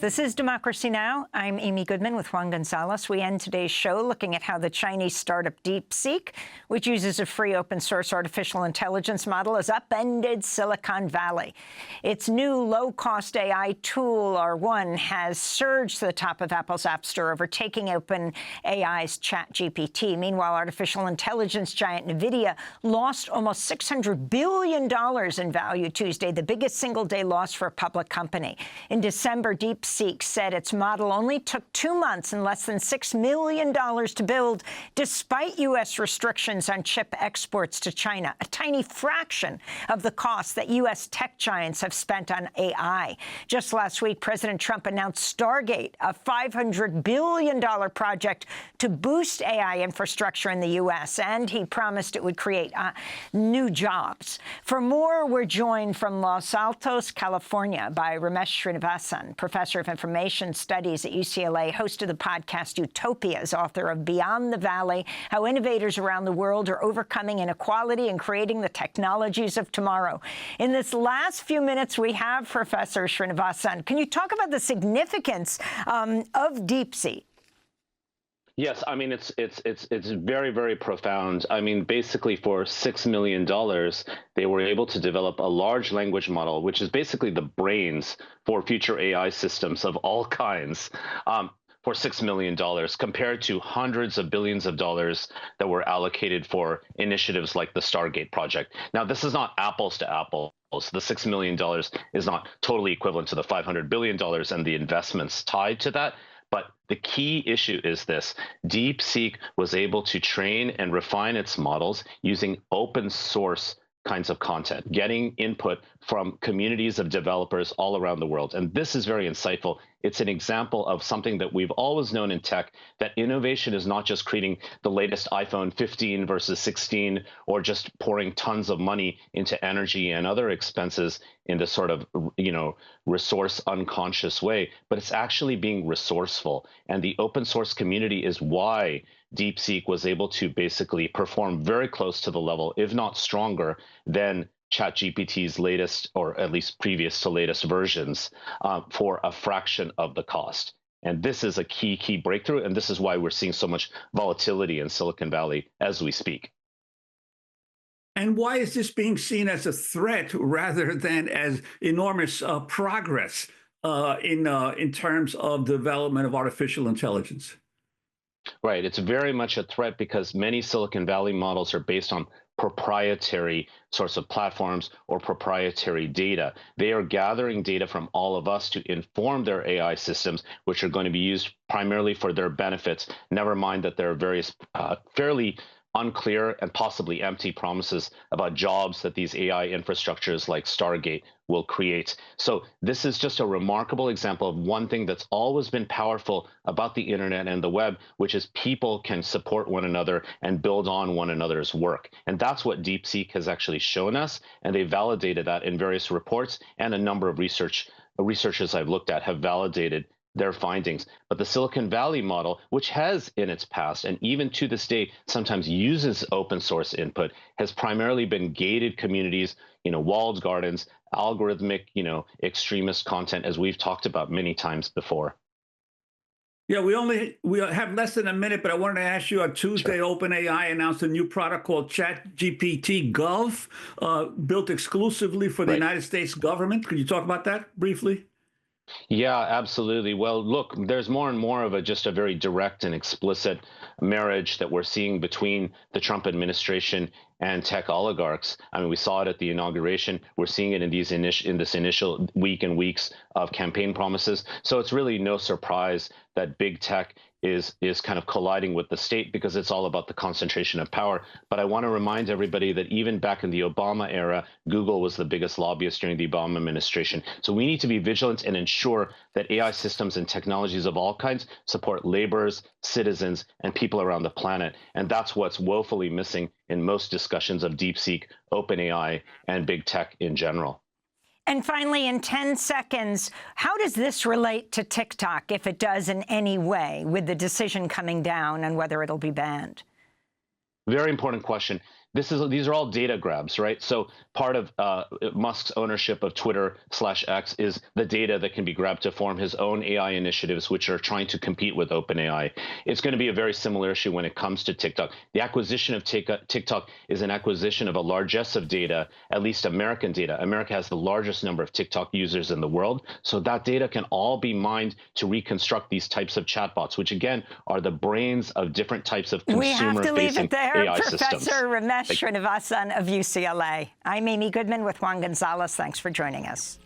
This is Democracy Now! I'm Amy Goodman with Juan Gonzalez. We end today's show looking at how the Chinese startup DeepSeek, which uses a free open-source artificial intelligence model, has upended Silicon Valley. Its new low-cost AI tool, R1, has surged to the top of Apple's App Store, overtaking OpenAI's ChatGPT. Meanwhile, artificial intelligence giant NVIDIA lost almost $600 billion in value Tuesday, the biggest single-day loss for a public company. In December, DeepSeek said its model only took 2 months and less than $6 million to build, despite U.S. restrictions on chip exports to China, a tiny fraction of the cost that U.S. tech giants have spent on AI. Just last week, President Trump announced Stargate, a $500 billion project to boost AI infrastructure in the U.S., and he promised it would create new jobs. For more, we're joined from Los Altos, California, by Ramesh Srinivasan, professor of Information Studies at UCLA, host of the podcast Utopias, author of Beyond the Valley, How Innovators Around the World Are Overcoming Inequality and Creating the Technologies of Tomorrow. In this last few minutes we have, Professor Srinivasan, can you talk about the significance of DeepSeek? Yes, I mean, it's very, very profound. I mean, basically for $6 million, they were able to develop a large language model, which is basically the brains for future AI systems of all kinds, for $6 million, compared to hundreds of billions of dollars that were allocated for initiatives like the Stargate project. Now, this is not apples to apples. The $6 million is not totally equivalent to the $500 billion and the investments tied to that. But the key issue is this: DeepSeek was able to train and refine its models using open source kinds of content, getting input from communities of developers all around the world. And this is very insightful. It's an example of something that we've always known in tech, that innovation is not just creating the latest iPhone 15 versus 16, or just pouring tons of money into energy and other expenses in this sort of, resource unconscious way, but it's actually being resourceful. And the open source community is why DeepSeek was able to basically perform very close to the level, if not stronger, than ChatGPT's latest, or at least previous to latest versions, for a fraction of the cost. And this is a key breakthrough, and this is why we're seeing so much volatility in Silicon Valley as we speak. And why is this being seen as a threat rather than as enormous progress in terms of development of artificial intelligence? Right. It's very much a threat because many Silicon Valley models are based on proprietary sorts of platforms or proprietary data. They are gathering data from all of us to inform their AI systems, which are going to be used primarily for their benefits. Never mind that there are various fairly unclear and possibly empty promises about jobs that these AI infrastructures like Stargate will create. So this is just a remarkable example of one thing that's always been powerful about the internet and the web, which is people can support one another and build on one another's work. And that's what DeepSeek has actually shown us. And they validated that in various reports, and a number of researchers I've looked at have validated their findings. But the Silicon Valley model, which has in its past, and even to this day sometimes uses open source input, has primarily been gated communities, walled gardens, algorithmic, extremist content, as we've talked about many times before. Yeah, we have less than a minute, but I wanted to ask you, on Tuesday, sure. OpenAI announced a new product called ChatGPTgov, built exclusively for the United States government. Could you talk about that briefly? Yeah, absolutely. Well, look, there's more and more of just a very direct and explicit marriage that we're seeing between the Trump administration and tech oligarchs. I mean, we saw it at the inauguration. We're seeing it in this initial week and weeks of campaign promises. So it's really no surprise that big tech is kind of colliding with the state, because it's all about the concentration of power. But I want to remind everybody that even back in the Obama era, Google was the biggest lobbyist during the Obama administration. So we need to be vigilant and ensure that AI systems and technologies of all kinds support laborers, citizens, and people around the planet. And that's what's woefully missing in most discussions of DeepSeek, OpenAI, and big tech in general. And finally, in 10 seconds, how does this relate to TikTok, if it does in any way, with the decision coming down on whether it'll be banned? Very important question. these are all data grabs, right? So part of Musk's ownership of Twitter/X is the data that can be grabbed to form his own AI initiatives, which are trying to compete with OpenAI. It's going to be a very similar issue when it comes to TikTok. The acquisition of TikTok is an acquisition of a largesse of data, at least American data. America has the largest number of TikTok users in the world. So that data can all be mined to reconstruct these types of chatbots, which again are the brains of different types of consumer-facing AI systems. Professor Ramesh Srinivasan of UCLA. I'm Amy Goodman with Juan Gonzalez. Thanks for joining us.